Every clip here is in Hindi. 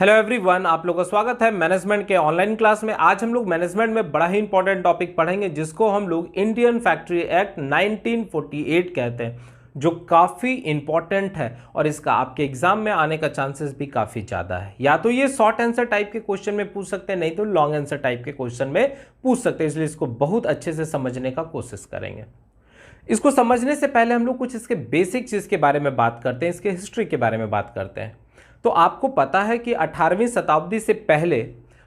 हेलो एवरीवन, आप लोगों का स्वागत है मैनेजमेंट के ऑनलाइन क्लास में। आज हम लोग मैनेजमेंट में बड़ा ही इंपॉर्टेंट टॉपिक पढ़ेंगे जिसको हम लोग इंडियन फैक्ट्री एक्ट 1948 कहते हैं, जो काफ़ी इंपॉर्टेंट है और इसका आपके एग्जाम में आने का चांसेस भी काफ़ी ज़्यादा है। या तो ये शॉर्ट आंसर टाइप के क्वेश्चन में पूछ सकते हैं, नहीं तो लॉन्ग आंसर टाइप के क्वेश्चन में पूछ सकते हैं, इसलिए इसको बहुत अच्छे से समझने का कोशिश करेंगे। इसको समझने से पहले हम लोग कुछ इसके बेसिक चीज़ के बारे में बात करते हैं, इसके हिस्ट्री के बारे में बात करते हैं। तो आपको पता है कि 18वीं शताब्दी से पहले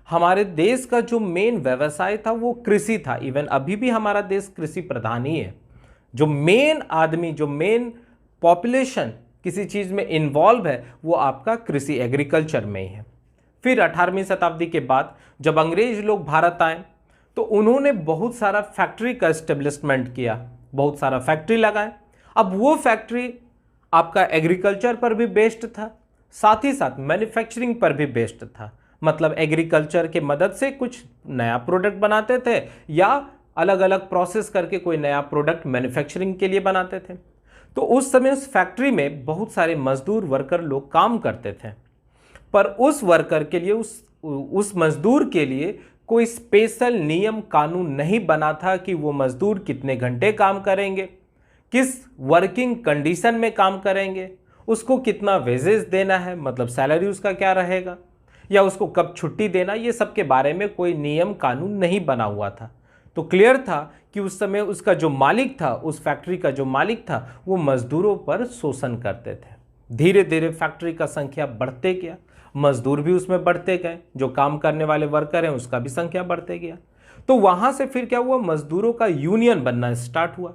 हमारे देश का जो मेन व्यवसाय था वो कृषि था। इवन अभी भी हमारा देश कृषि प्रधान ही है। जो मेन आदमी, जो मेन पॉपुलेशन किसी चीज़ में इन्वॉल्व है वो आपका कृषि एग्रीकल्चर में ही है। फिर 18वीं शताब्दी के बाद जब अंग्रेज लोग भारत आए तो उन्होंने बहुत सारा फैक्ट्री का एस्टेब्लिशमेंट किया, बहुत सारा फैक्ट्री लगाए। अब वो फैक्ट्री आपका एग्रीकल्चर पर भी बेस्ड था, साथ ही साथ मैन्युफैक्चरिंग पर भी बेस्ड था। मतलब एग्रीकल्चर के मदद से कुछ नया प्रोडक्ट बनाते थे या अलग अलग प्रोसेस करके कोई नया प्रोडक्ट मैन्युफैक्चरिंग के लिए बनाते थे। तो उस समय उस फैक्ट्री में बहुत सारे मजदूर वर्कर लोग काम करते थे, पर उस वर्कर के लिए उस मजदूर के लिए कोई स्पेशल नियम कानून नहीं बना था कि वो मजदूर कितने घंटे काम करेंगे, किस वर्किंग कंडीशन में काम करेंगे, उसको कितना वेजेस देना है, मतलब सैलरी उसका क्या रहेगा, या उसको कब छुट्टी देना, ये सब के बारे में कोई नियम कानून नहीं बना हुआ था। तो क्लियर था कि उस समय उसका जो मालिक था, उस फैक्ट्री का जो मालिक था, वो मजदूरों पर शोषण करते थे। धीरे धीरे फैक्ट्री का संख्या बढ़ते गया, मजदूर भी उसमें बढ़ते गए, जो काम करने वाले वर्कर हैं उसका भी संख्या बढ़ते गया। तो वहाँ से फिर क्या हुआ, मजदूरों का यूनियन बनना स्टार्ट हुआ।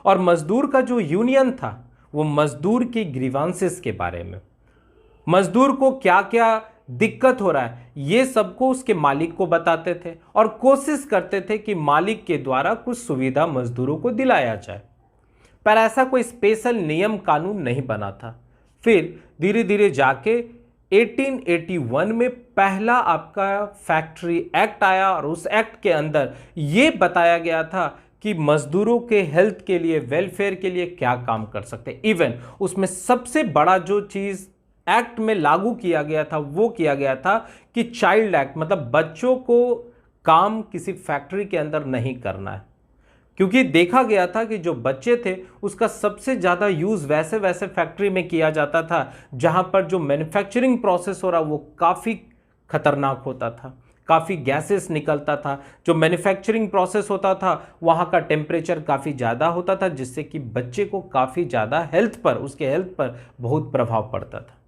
और मजदूर का जो यूनियन था वो मजदूर की ग्रीवांसेस के बारे में, मजदूर को क्या क्या दिक्कत हो रहा है, ये सबको उसके मालिक को बताते थे और कोशिश करते थे कि मालिक के द्वारा कुछ सुविधा मजदूरों को दिलाया जाए। पर ऐसा कोई स्पेशल नियम कानून नहीं बना था। फिर धीरे धीरे जाके 1881 में पहला आपका फैक्ट्री एक्ट आया और उस एक्ट के अंदर ये बताया गया था कि मजदूरों के हेल्थ के लिए, वेलफेयर के लिए क्या काम कर सकते हैं। इवन उसमें सबसे बड़ा जो चीज एक्ट में लागू किया गया था वो किया गया था कि चाइल्ड एक्ट, मतलब बच्चों को काम किसी फैक्ट्री के अंदर नहीं करना है। क्योंकि देखा गया था कि जो बच्चे थे उसका सबसे ज़्यादा यूज़ वैसे वैसे फैक्ट्री में किया जाता था जहां पर जो मैन्युफैक्चरिंग प्रोसेस हो रहा वो काफ़ी खतरनाक होता था, काफ़ी गैसेस निकलता था। जो मैन्युफैक्चरिंग प्रोसेस होता था वहाँ का टेम्परेचर काफ़ी ज़्यादा होता था, जिससे कि बच्चे को काफ़ी ज़्यादा हेल्थ पर, उसके हेल्थ पर बहुत प्रभाव पड़ता था।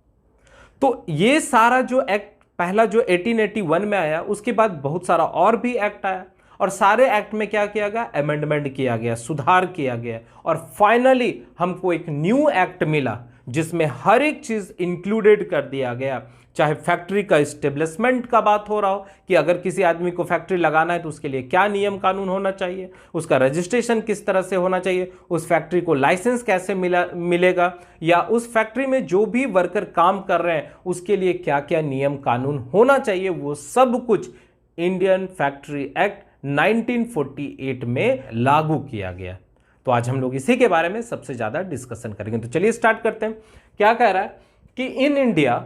तो ये सारा जो एक्ट पहला जो 1881 में आया, उसके बाद बहुत सारा और भी एक्ट आया और सारे एक्ट में क्या किया गया, अमेंडमेंट किया गया, सुधार किया गया और फाइनली हमको एक न्यू एक्ट मिला जिसमें हर एक चीज़ इंक्लूडेड कर दिया गया। चाहे फैक्ट्री का इस्टेब्लिशमेंट का बात हो रहा हो कि अगर किसी आदमी को फैक्ट्री लगाना है तो उसके लिए क्या नियम कानून होना चाहिए, उसका रजिस्ट्रेशन किस तरह से होना चाहिए, उस फैक्ट्री को लाइसेंस कैसे मिलेगा, या उस फैक्ट्री में जो भी वर्कर काम कर रहे हैं उसके लिए क्या क्या नियम कानून होना चाहिए, वो सब कुछ इंडियन फैक्ट्री एक्ट 1948 में लागू किया गया। तो आज हम लोग इसी के बारे में सबसे ज़्यादा डिस्कशन करेंगे। तो चलिए स्टार्ट करते हैं। क्या कह रहा है कि in India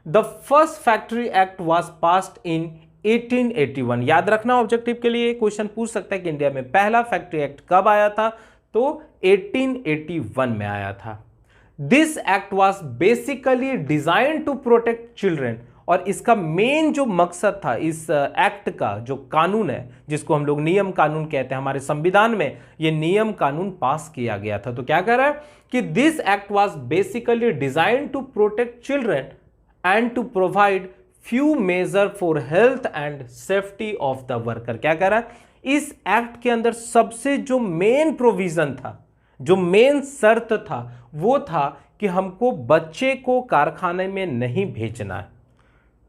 the first factory act was passed in 1881। याद रखना, ऑब्जेक्टिव के लिए क्वेश्चन पूछ सकता है कि इंडिया में पहला फैक्ट्री एक्ट कब आया था, तो 1881 में आया था। This act was basically design to protect children. और इसका मेन जो मकसद था इस एक्ट का, जो कानून है जिसको हम लोग नियम कानून कहते हैं, हमारे संविधान में ये नियम कानून पास किया गया था। तो क्या कह रहा है कि this act was basically design to protect children and to provide few measure for health and safety of the worker. क्या कह रहा है, इस एक्ट के अंदर सबसे जो मेन प्रोविजन था, जो मेन शर्त था, वो था कि हमको बच्चे को कारखाने में नहीं भेजना है।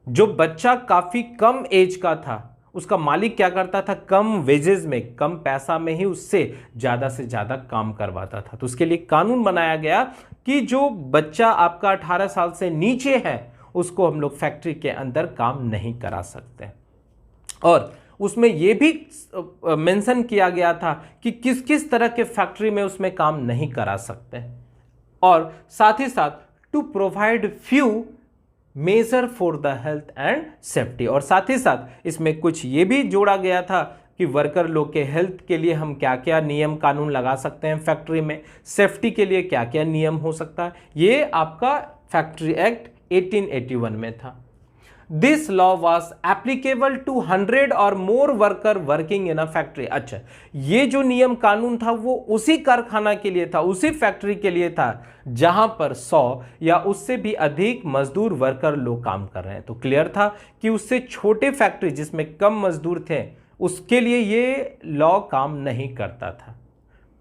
जो बच्चा काफी कम एज का था उसका मालिक क्या करता था, कम वेजेस में, कम पैसा में ही उससे ज्यादा से ज्यादा काम करवाता था। तो उसके लिए कानून बनाया गया कि जो बच्चा आपका 18 साल से नीचे है उसको हम लोग फैक्ट्री के अंदर काम नहीं करा सकते। और उसमें यह भी मेंशन किया गया था कि किस किस तरह के फैक्ट्री में उसमें काम नहीं करा सकते, और साथ ही साथ to provide few measure for the health and safety. और साथ ही साथ इसमें कुछ ये भी जोड़ा गया था कि वर्कर लोग के हेल्थ के लिए हम क्या क्या नियम कानून लगा सकते हैं फैक्ट्री में, सेफ्टी के लिए क्या क्या नियम हो सकता है। ये आपका फैक्ट्री एक्ट 1881 में था। This law was applicable to 100 और more worker working in a factory. अच्छा, ये जो नियम कानून था वो उसी कारखाना के लिए था, उसी फैक्ट्री के लिए था जहां पर 100 या उससे भी अधिक मजदूर वर्कर लोग काम कर रहे हैं। तो क्लियर था कि उससे छोटे फैक्ट्री जिसमें कम मजदूर थे उसके लिए ये लॉ काम नहीं करता था।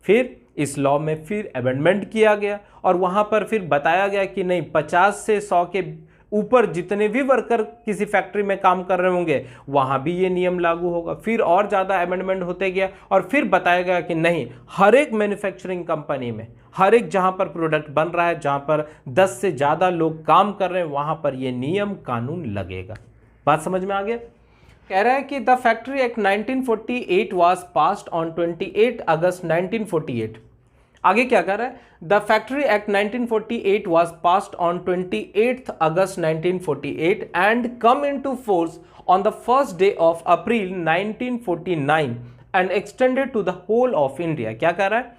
फिर इस लॉ में फिर अमेंडमेंट किया गया और वहां पर फिर बताया गया कि नहीं, 50 से 100 के ऊपर जितने भी वर्कर किसी फैक्ट्री में काम कर रहे होंगे वहां भी ये नियम लागू होगा। फिर और ज्यादा अमेंडमेंट होते गया और फिर बताया गया कि नहीं, हर एक मैन्युफैक्चरिंग कंपनी में, हर एक जहां पर प्रोडक्ट बन रहा है, जहां पर 10 से ज्यादा लोग काम कर रहे हैं, वहां पर ये नियम कानून लगेगा। बात समझ में आ गया? कह रहा है कि the factory act 1948 was passed on 28 August 1948। आगे क्या कह रहा है? The factory act 1948 was passed on 28 August 1948 and come into force on the first day of April 1949 and extended to the whole of India. क्या कह रहा है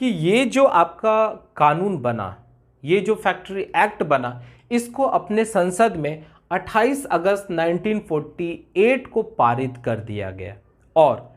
कि ये जो आपका कानून बना, ये जो फैक्ट्री एक्ट बना, इसको अपने संसद में 28 अगस्त 1948 को पारित कर दिया गया और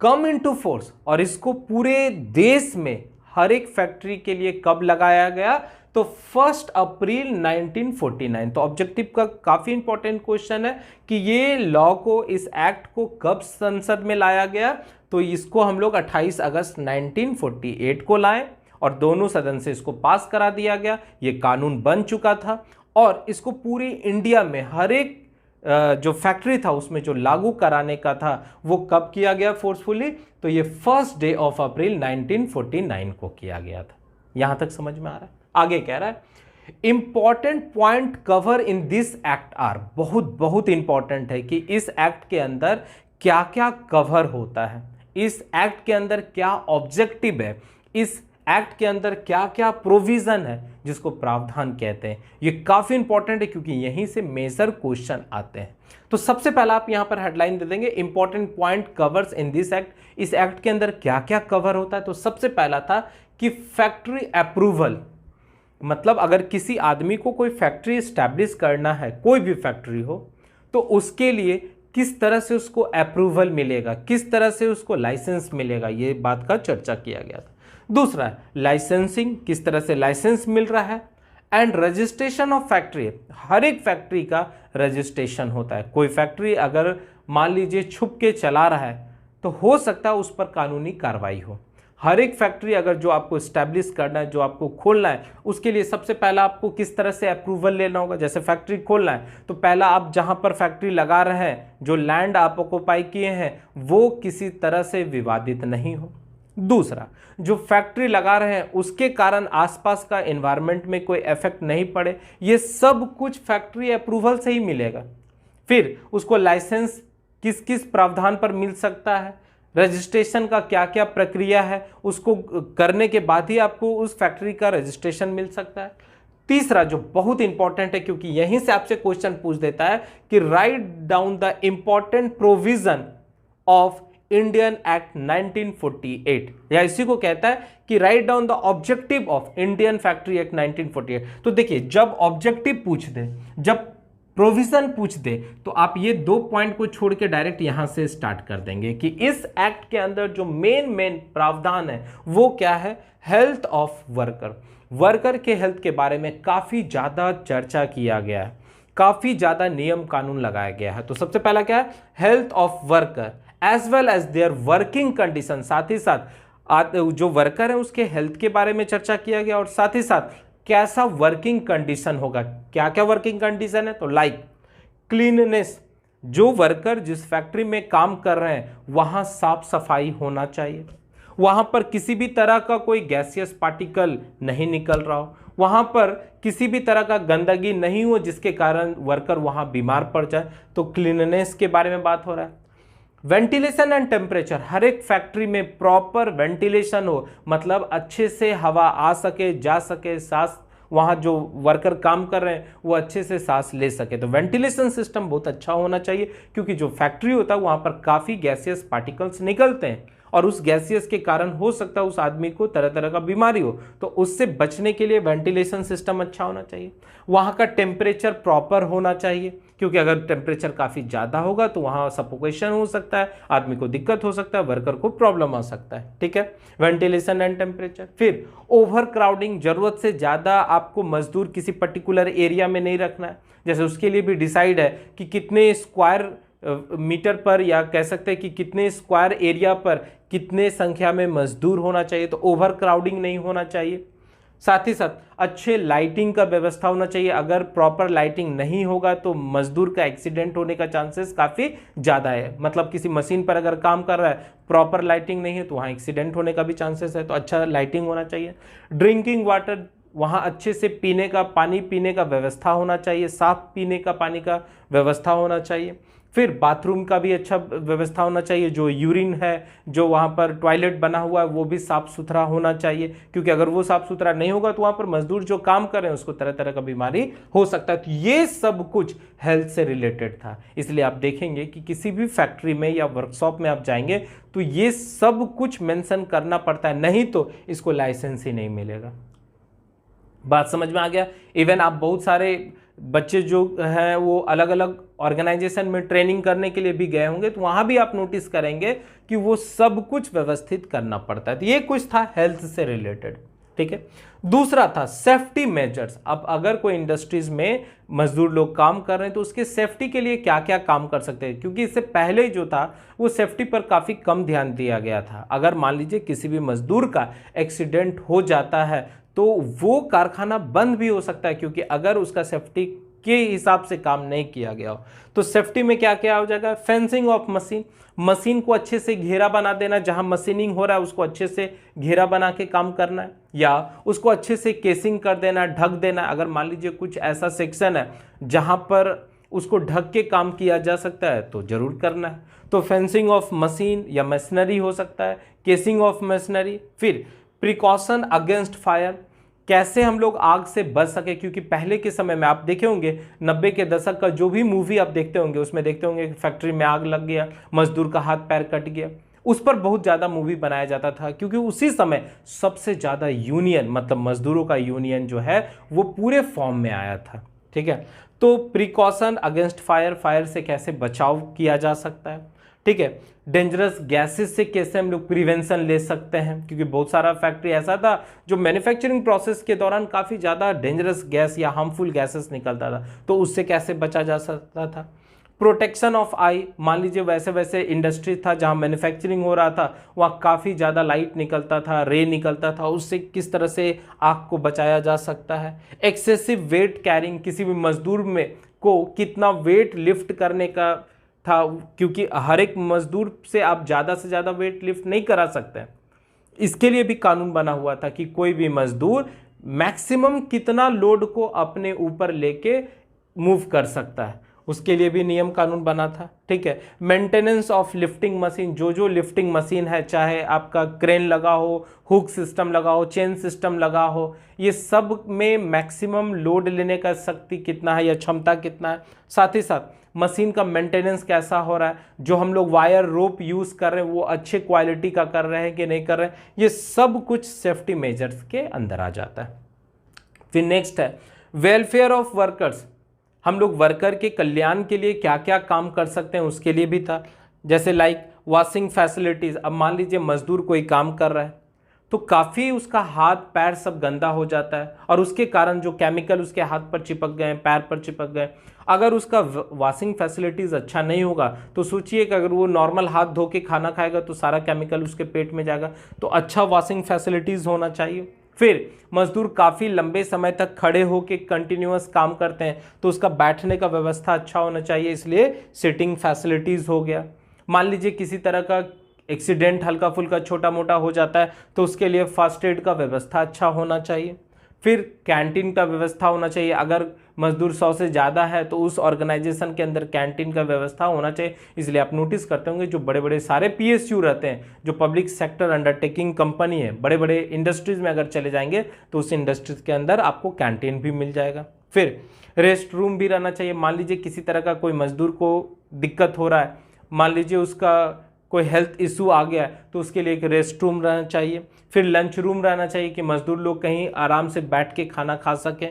कम इनटू फोर्स, और इसको पूरे देश में हर एक फैक्ट्री के लिए कब लगाया गया? तो 1 अप्रैल 1949। तो ऑब्जेक्टिव का काफी इंपॉर्टेंट क्वेश्चन है कि ये लॉ को, इस एक्ट को कब संसद में लाया गया? तो इसको हम लोग 28 अगस्त 1948 को लाए और दोनों सदन से इसको पास करा दिया गया। ये कानून बन चुका था और इसको पूरी इंडिया में हर एक जो फैक्ट्री था उसमें जो लागू कराने का था वो कब किया गया फोर्सफुली? तो ये 1 डे ऑफ अप्रैल 1949 को किया गया था। यहां तक समझ में आ रहा है? आगे कह रहा है important point cover in this act are. बहुत बहुत इंपॉर्टेंट है कि इस एक्ट के अंदर क्या क्या कवर होता है, इस एक्ट के अंदर क्या ऑब्जेक्टिव है, इस एक्ट के अंदर क्या क्या प्रोविजन है जिसको प्रावधान कहते हैं। ये काफी इंपॉर्टेंट है क्योंकि यहीं से मेजर क्वेश्चन आते हैं। तो सबसे पहला आप यहां पर हेडलाइन दे देंगे important point covers in this act. इस एक्ट के अंदर क्या क्या कवर होता है? तो सबसे पहला था कि फैक्ट्री अप्रूवल, मतलब अगर किसी आदमी को कोई फैक्ट्री स्टैब्लिश करना है, कोई भी फैक्ट्री हो, तो उसके लिए किस तरह से उसको अप्रूवल मिलेगा, किस तरह से उसको लाइसेंस मिलेगा, ये बात का चर्चा किया गया था। दूसरा लाइसेंसिंग, किस तरह से लाइसेंस मिल रहा है, एंड रजिस्ट्रेशन ऑफ फैक्ट्री। हर एक फैक्ट्री का रजिस्ट्रेशन होता है। कोई फैक्ट्री अगर मान लीजिए छुप के चला रहा है तो हो सकता है उस पर कानूनी कार्रवाई हो। हर एक फैक्ट्री अगर जो आपको स्टैब्लिश करना है, जो आपको खोलना है, उसके लिए सबसे पहला आपको किस तरह से अप्रूवल लेना होगा। जैसे फैक्ट्री खोलना है तो पहला आप जहां पर फैक्ट्री लगा रहे हैं, जो लैंड आप ऑक्युपाई किए हैं, वो किसी तरह से विवादित नहीं हो। दूसरा, जो फैक्ट्री लगा रहे हैं उसके कारण आसपास का एनवायरनमेंट में कोई इफेक्ट नहीं पड़े, ये सब कुछ फैक्ट्री अप्रूवल से ही मिलेगा। फिर उसको लाइसेंस किस किस प्रावधान पर मिल सकता है, रजिस्ट्रेशन का क्या क्या प्रक्रिया है, उसको करने के बाद ही आपको उस फैक्ट्री का रजिस्ट्रेशन मिल सकता है। तीसरा जो बहुत इंपॉर्टेंट है क्योंकि यहीं से आपसे क्वेश्चन पूछ देता है कि write down the important provision of Indian act 1948, या इसी को कहता है कि write down the objective of Indian factory act 1948। तो देखिए, जब ऑब्जेक्टिव पूछ दे, जब प्रोविजन पूछ दे, तो आप ये दो पॉइंट को छोड़ के डायरेक्ट यहां से स्टार्ट कर देंगे कि इस एक्ट के अंदर जो मेन प्रावधान है वो क्या है? Health of worker. वर्कर के हेल्थ के बारे में काफी ज्यादा चर्चा किया गया है, काफी ज्यादा नियम कानून लगाया गया है। तो सबसे पहला क्या है? Health of worker as well as their working condition. साथ ही साथ जो वर्कर है उसके हेल्थ के बारे में चर्चा किया गया और साथ ही साथ कैसा वर्किंग कंडीशन होगा। क्या क्या वर्किंग कंडीशन है? तो लाइक क्लीननेस, जो वर्कर जिस फैक्ट्री में काम कर रहे हैं वहां साफ सफाई होना चाहिए, वहां पर किसी भी तरह का कोई गैसियस पार्टिकल नहीं निकल रहा हो, वहां पर किसी भी तरह का गंदगी नहीं हो जिसके कारण वर्कर वहां बीमार पड़ जाए। तो क्लीननेस के बारे में बात हो रहा है। वेंटिलेशन एंड टेम्परेचर, हर एक फैक्ट्री में प्रॉपर वेंटिलेशन हो, मतलब अच्छे से हवा आ सके, जा सके, सांस वहाँ जो वर्कर काम कर रहे हैं वो अच्छे से सांस ले सके। तो वेंटिलेशन सिस्टम बहुत अच्छा होना चाहिए, क्योंकि जो फैक्ट्री होता है वहाँ पर काफ़ी गैसियस पार्टिकल्स निकलते हैं और उस गैसियस के कारण हो सकता है उस आदमी को तरह तरह का बीमारी हो। तो उससे बचने के लिए वेंटिलेशन सिस्टम अच्छा होना चाहिए। वहाँ का टेम्परेचर प्रॉपर होना चाहिए, क्योंकि अगर टेम्परेचर काफ़ी ज़्यादा होगा तो वहाँ सफोकेशन हो सकता है, आदमी को दिक्कत हो सकता है, वर्कर को प्रॉब्लम आ सकता है। ठीक है, वेंटिलेशन एंड टेम्परेचर। फिर ओवर क्राउडिंग, ज़रूरत से ज़्यादा आपको मजदूर किसी पर्टिकुलर एरिया में नहीं रखना है। जैसे उसके लिए भी डिसाइड है कि कितने स्क्वायर मीटर पर, या कह सकते हैं कि कितने स्क्वायर एरिया पर कितने संख्या में मजदूर होना चाहिए। तो ओवर क्राउडिंग नहीं होना चाहिए। साथ ही साथ अच्छे लाइटिंग का व्यवस्था होना चाहिए। अगर प्रॉपर लाइटिंग नहीं होगा तो मजदूर का एक्सीडेंट होने का चांसेस काफ़ी ज़्यादा है। मतलब किसी मशीन पर अगर काम कर रहा है, प्रॉपर लाइटिंग नहीं है तो वहाँ एक्सीडेंट होने का भी चांसेस है। तो अच्छा लाइटिंग होना चाहिए। ड्रिंकिंग वाटर, वहाँ अच्छे से पीने का पानी पीने का व्यवस्था होना चाहिए, साफ पीने का पानी का व्यवस्था होना चाहिए। फिर बाथरूम का भी अच्छा व्यवस्था होना चाहिए। जो यूरिन है, जो वहाँ पर टॉयलेट बना हुआ है, वो भी साफ़ सुथरा होना चाहिए, क्योंकि अगर वो साफ़ सुथरा नहीं होगा तो वहाँ पर मजदूर जो काम कर रहे हैं उसको तरह तरह का बीमारी हो सकता है। तो ये सब कुछ हेल्थ से रिलेटेड था। इसलिए आप देखेंगे कि किसी भी फैक्ट्री में या वर्कशॉप में आप जाएंगे तो ये सब कुछ मेंशन करना पड़ता है, नहीं तो इसको लाइसेंस ही नहीं मिलेगा। बात समझ में आ गया। इवन आप बहुत सारे बच्चे जो हैं वो अलग अलग ऑर्गेनाइजेशन में ट्रेनिंग करने के लिए भी गए होंगे, तो वहाँ भी आप नोटिस करेंगे कि वो सब कुछ व्यवस्थित करना पड़ता है। तो ये कुछ था हेल्थ से रिलेटेड। ठीक है, दूसरा था सेफ्टी मेजर्स। अब अगर कोई इंडस्ट्रीज में मजदूर लोग काम कर रहे हैं तो उसके सेफ्टी के लिए क्या क्या काम कर सकते हैं, क्योंकि इससे पहले जो था वो सेफ्टी पर काफ़ी कम ध्यान दिया गया था। अगर मान लीजिए किसी भी मजदूर का एक्सीडेंट हो जाता है तो वो कारखाना बंद भी हो सकता है, क्योंकि अगर उसका सेफ्टी के हिसाब से काम नहीं किया गया हो। तो सेफ्टी में क्या क्या हो जाएगा, फेंसिंग ऑफ मशीन, मशीन को अच्छे से घेरा बना देना, जहां मशीनिंग हो रहा है उसको अच्छे से घेरा बना के काम करना है, या उसको अच्छे से केसिंग कर देना, ढक देना। अगर मान लीजिए कुछ ऐसा सेक्शन है जहां पर उसको ढक के काम किया जा सकता है तो जरूर करना है। तो फेंसिंग ऑफ मशीन या मशीनरी हो सकता है, केसिंग ऑफ मशीनरी। फिर प्रिकॉशन अगेंस्ट फायर, कैसे हम लोग आग से बच सके, क्योंकि पहले के समय में आप देखे होंगे 90 के दशक का जो भी मूवी आप देखते होंगे उसमें देखते होंगे कि फैक्ट्री में आग लग गया, मजदूर का हाथ पैर कट गया, उस पर बहुत ज़्यादा मूवी बनाया जाता था, क्योंकि उसी समय सबसे ज़्यादा यूनियन, मतलब मजदूरों का यूनियन जो है वो पूरे फॉर्म में आया था। ठीक है, तो प्रिकॉशन अगेंस्ट फायर, फायर से कैसे बचाव किया जा सकता है। ठीक है, डेंजरस गैसेस से कैसे हम लोग प्रिवेंशन ले सकते हैं, क्योंकि बहुत सारा फैक्ट्री ऐसा था जो मैन्युफैक्चरिंग प्रोसेस के दौरान काफ़ी ज़्यादा डेंजरस गैस या हार्मफुल गैसेस निकलता था, तो उससे कैसे बचा जा सकता था। प्रोटेक्शन ऑफ आई, मान लीजिए वैसे वैसे इंडस्ट्री था जहां मैन्युफैक्चरिंग हो रहा था, वहाँ काफ़ी ज़्यादा लाइट निकलता था, रे निकलता था, उससे किस तरह से आग को बचाया जा सकता है। एक्सेसिव वेट कैरिंग, किसी भी मजदूर में को कितना वेट लिफ्ट करने का था, क्योंकि हर एक मजदूर से आप ज़्यादा से ज़्यादा वेट लिफ्ट नहीं करा सकते। इसके लिए भी कानून बना हुआ था कि कोई भी मजदूर मैक्सिमम कितना लोड को अपने ऊपर लेके मूव कर सकता है, उसके लिए भी नियम कानून बना था। ठीक है, मेंटेनेंस ऑफ लिफ्टिंग मशीन, जो जो लिफ्टिंग मशीन है, चाहे आपका क्रेन लगा हो, हुक सिस्टम लगा हो, चेन सिस्टम लगा हो, ये सब में मैक्सिमम लोड लेने का शक्ति कितना है या क्षमता कितना है। साथ ही साथ मशीन का मेंटेनेंस कैसा हो रहा है, जो हम लोग वायर रोप यूज़ कर रहे हैं वो अच्छे क्वालिटी का कर रहे हैं कि नहीं कर रहे हैं, ये सब कुछ सेफ्टी मेजर्स के अंदर आ जाता है। फिर नेक्स्ट है वेलफेयर ऑफ वर्कर्स, हम लोग वर्कर के कल्याण के लिए क्या क्या काम कर सकते हैं उसके लिए भी था। जैसे लाइक वॉशिंग फैसिलिटीज़, अब मान लीजिए मजदूर कोई काम कर रहा है तो काफ़ी उसका हाथ पैर सब गंदा हो जाता है, और उसके कारण जो केमिकल उसके हाथ पर चिपक गए, पैर पर चिपक गए, अगर उसका वॉशिंग फैसिलिटीज़ अच्छा नहीं होगा तो सोचिए कि अगर वो नॉर्मल हाथ धो के खाना खाएगा तो सारा केमिकल उसके पेट में जाएगा। तो अच्छा वॉशिंग फैसिलिटीज़ होना चाहिए। फिर मजदूर काफ़ी लंबे समय तक खड़े होकर कंटिन्यूअस काम करते हैं तो उसका बैठने का व्यवस्था अच्छा होना चाहिए, इसलिए सिटिंग फैसिलिटीज़ हो गया। मान लीजिए किसी तरह का एक्सीडेंट हल्का फुल्का छोटा मोटा हो जाता है तो उसके लिए फर्स्ट एड का व्यवस्था अच्छा होना चाहिए। फिर कैंटीन का व्यवस्था होना चाहिए, अगर मजदूर 100 से ज़्यादा है तो उस ऑर्गेनाइजेशन के अंदर कैंटीन का व्यवस्था होना चाहिए। इसलिए आप नोटिस करते होंगे जो बड़े बड़े सारे PSU रहते हैं, जो पब्लिक सेक्टर अंडरटेकिंग कंपनी है, बड़े बड़े इंडस्ट्रीज में अगर चले जाएंगे तो उस इंडस्ट्रीज के अंदर आपको कैंटीन भी मिल जाएगा। फिर रेस्ट रूम भी रहना चाहिए। मान लीजिए किसी तरह का कोई मजदूर को दिक्कत हो रहा है, मान लीजिए उसका कोई हेल्थ इशू आ गया है तो उसके लिए एक रेस्ट रूम रहना चाहिए। फिर लंच रूम रहना चाहिए कि मजदूर लोग कहीं आराम से बैठ के खाना खा सकें।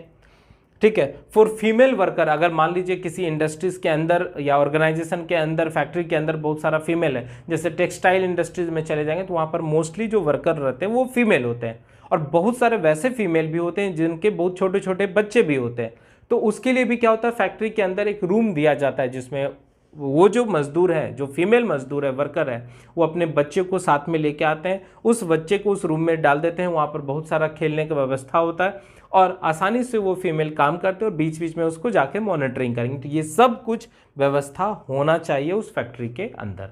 ठीक है। फॉर फीमेल वर्कर, अगर मान लीजिए किसी इंडस्ट्रीज के अंदर या ऑर्गेनाइजेशन के अंदर, फैक्ट्री के अंदर बहुत सारा फीमेल है, जैसे टेक्सटाइल इंडस्ट्रीज में चले जाएंगे तो वहाँ पर मोस्टली जो वर्कर रहते हैं वो फीमेल होते हैं, और बहुत सारे वैसे फीमेल भी होते हैं जिनके बहुत छोटे छोटे बच्चे भी होते हैं। तो उसके लिए भी क्या होता है, फैक्ट्री के अंदर एक रूम दिया जाता है जिसमें वो जो मजदूर है, जो फीमेल मजदूर है, वर्कर है, वो अपने बच्चे को साथ में लेके आते हैं, उस बच्चे को उस रूम में डाल देते हैं। वहाँ पर बहुत सारा खेलने की व्यवस्था होता है और आसानी से वो फीमेल काम करते हैं और बीच बीच में उसको जाके मॉनिटरिंग करेंगे। तो ये सब कुछ व्यवस्था होना चाहिए उस फैक्ट्री के अंदर।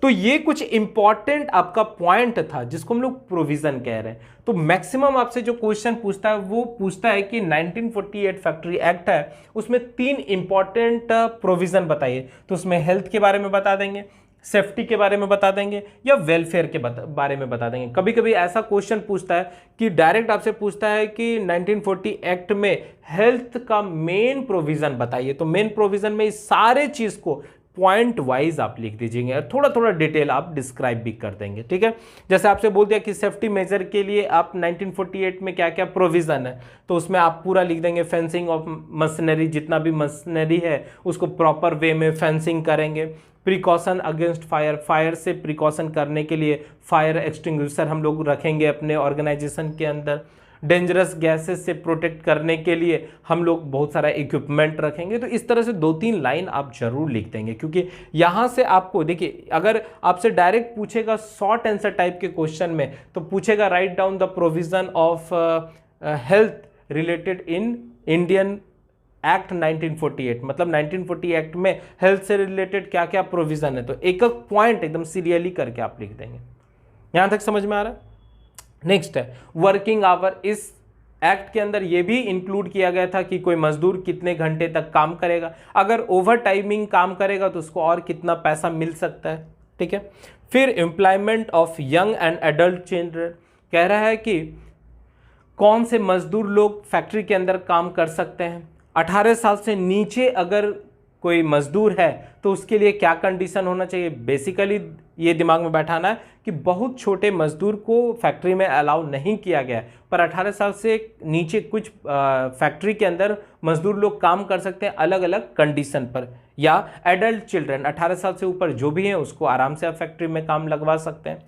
तो ये कुछ इंपॉर्टेंट आपका पॉइंट था जिसको हम लोग प्रोविजन कह रहे हैं। तो मैक्सिमम आपसे जो क्वेश्चन पूछता है वो पूछता है कि 1948 फैक्ट्री एक्ट है, उसमें 3 इंपॉर्टेंट प्रोविजन बताइए। तो उसमें हेल्थ के बारे में बता देंगे, सेफ्टी के बारे में बता देंगे, या वेलफेयर के बारे में बता देंगे। कभी कभी ऐसा क्वेश्चन पूछता है कि डायरेक्ट आपसे पूछता है कि 1940 एक्ट में हेल्थ का मेन प्रोविजन बताइए। तो मेन प्रोविजन में इस सारे चीज को पॉइंट वाइज आप लिख दीजिएंगे और थोड़ा थोड़ा डिटेल आप डिस्क्राइब भी कर देंगे। ठीक है। जैसे आपसे बोल दिया कि सेफ्टी मेजर के लिए आप 1948 में क्या क्या प्रोविजन है, तो उसमें आप पूरा लिख देंगे। फेंसिंग ऑफ मशीनरी, जितना भी मशीनरी है उसको प्रॉपर वे में फेंसिंग करेंगे। प्रिकॉशन अगेंस्ट फायर, फायर से प्रिकॉशन करने के लिए फायर एक्सटिंग्विशर हम लोग रखेंगे अपने ऑर्गेनाइजेशन के अंदर। डेंजरस गैसेस से प्रोटेक्ट करने के लिए हम लोग बहुत सारा इक्विपमेंट रखेंगे। तो इस तरह से 2-3 लाइन आप जरूर लिख देंगे, क्योंकि यहाँ से आपको देखिए, अगर आपसे डायरेक्ट पूछेगा शॉर्ट आंसर टाइप के क्वेश्चन में तो पूछेगा write down the provision of health related in Indian act 1948, मतलब 1940 एक्ट में हेल्थ से रिलेटेड क्या क्या प्रोविजन है। तो एक एक पॉइंट एकदम सीरियली करके आप लिख देंगे। यहां तक समझ में आ रहा है। नेक्स्ट है वर्किंग आवर। इस एक्ट के अंदर यह भी इंक्लूड किया गया था कि कोई मजदूर कितने घंटे तक काम करेगा, अगर ओवर टाइमिंग काम करेगा तो उसको और कितना पैसा मिल सकता है। ठीक है। फिर employment of young and adult children, कह रहा है कि कौन से मजदूर लोग फैक्ट्री के अंदर काम कर सकते हैं। 18 साल से नीचे अगर कोई मजदूर है तो उसके लिए क्या कंडीशन होना चाहिए। बेसिकली ये दिमाग में बैठाना है कि बहुत छोटे मजदूर को फैक्ट्री में अलाउ नहीं किया गया है, पर 18 साल से नीचे कुछ फैक्ट्री के अंदर मजदूर लोग काम कर सकते हैं अलग अलग कंडीशन पर। या एडल्ट चिल्ड्रन 18 साल से ऊपर जो भी है उसको आराम से आप फैक्ट्री में काम लगवा सकते हैं।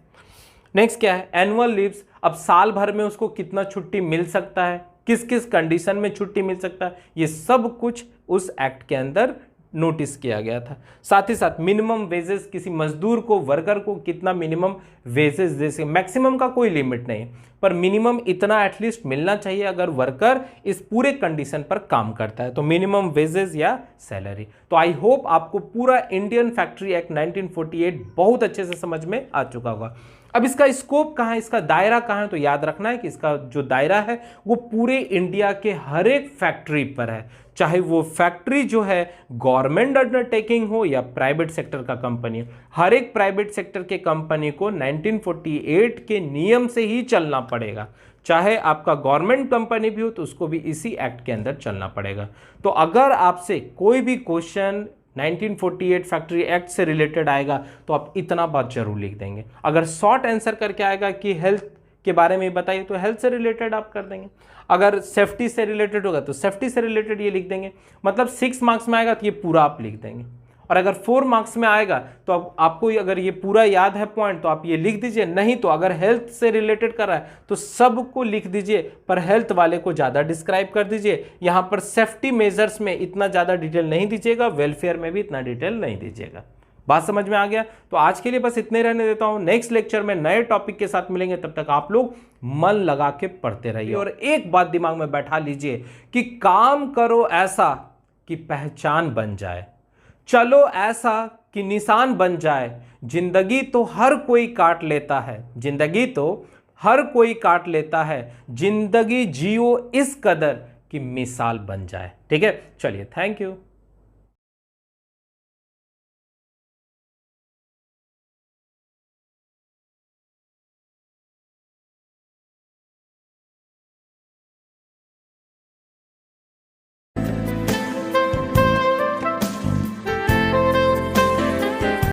नेक्स्ट क्या है एनुअल लीव्स। अब साल भर में उसको कितना छुट्टी मिल सकता है, किस किस कंडीशन में छुट्टी मिल सकता है, ये सब कुछ उस एक्ट के अंदर नोटिस किया गया था। साथ ही साथ मिनिमम वेजेस, किसी मजदूर को, वर्कर को कितना मिनिमम वेजेस दे सके। मैक्सिमम का कोई लिमिट नहीं, पर मिनिमम इतना एटलीस्ट मिलना चाहिए अगर वर्कर इस पूरे कंडीशन पर काम करता है, तो मिनिमम वेजेस या सैलरी। तो आई होप आपको पूरा इंडियन फैक्ट्री एक्ट 1948 बहुत अच्छे से समझ में आ चुका होगा। अब इसका स्कोप कहाँ है, इसका दायरा कहाँ है, तो याद रखना है कि इसका जो दायरा है वो पूरे इंडिया के हर एक फैक्ट्री पर है, चाहे वो फैक्ट्री जो है गवर्नमेंट अंडरटेकिंग हो या प्राइवेट सेक्टर का कंपनी। हर एक प्राइवेट सेक्टर के कंपनी को 1948 के नियम से ही चलना पड़ेगा, चाहे आपका गवर्नमेंट कंपनी भी हो तो उसको भी इसी एक्ट के अंदर चलना पड़ेगा। तो अगर आपसे कोई भी क्वेश्चन 1948 फैक्ट्री एक्ट से रिलेटेड आएगा तो आप इतना बात जरूर लिख देंगे। अगर शॉर्ट आंसर करके आएगा कि हेल्थ के बारे में बताइए तो हेल्थ से रिलेटेड आप कर देंगे। अगर सेफ्टी से रिलेटेड होगा तो सेफ्टी से रिलेटेड ये लिख देंगे। मतलब 6 मार्क्स में आएगा तो ये पूरा आप लिख देंगे। और अगर 4 मार्क्स में आएगा तो अब आपको अगर ये पूरा याद है पॉइंट तो आप ये लिख दीजिए, नहीं तो अगर हेल्थ से रिलेटेड कर रहा है तो सबको लिख दीजिए, पर हेल्थ वाले को ज़्यादा डिस्क्राइब कर दीजिए। यहाँ पर सेफ्टी मेजर्स में इतना ज़्यादा डिटेल नहीं दीजिएगा, वेलफेयर में भी इतना डिटेल नहीं दीजिएगा। बात समझ में आ गया। तो आज के लिए बस इतने रहने देता हूं। नेक्स्ट लेक्चर में नए टॉपिक के साथ मिलेंगे, तब तक आप लोग मन लगा के पढ़ते रहिए। और एक बात दिमाग में बैठा लीजिए कि काम करो ऐसा कि पहचान बन जाए, चलो ऐसा कि निशान बन जाए। जिंदगी तो हर कोई काट लेता है, जिंदगी तो हर कोई काट लेता है। जिंदगी जियो इस कदर कि मिसाल बन जाए। ठीक है, चलिए, थैंक यू।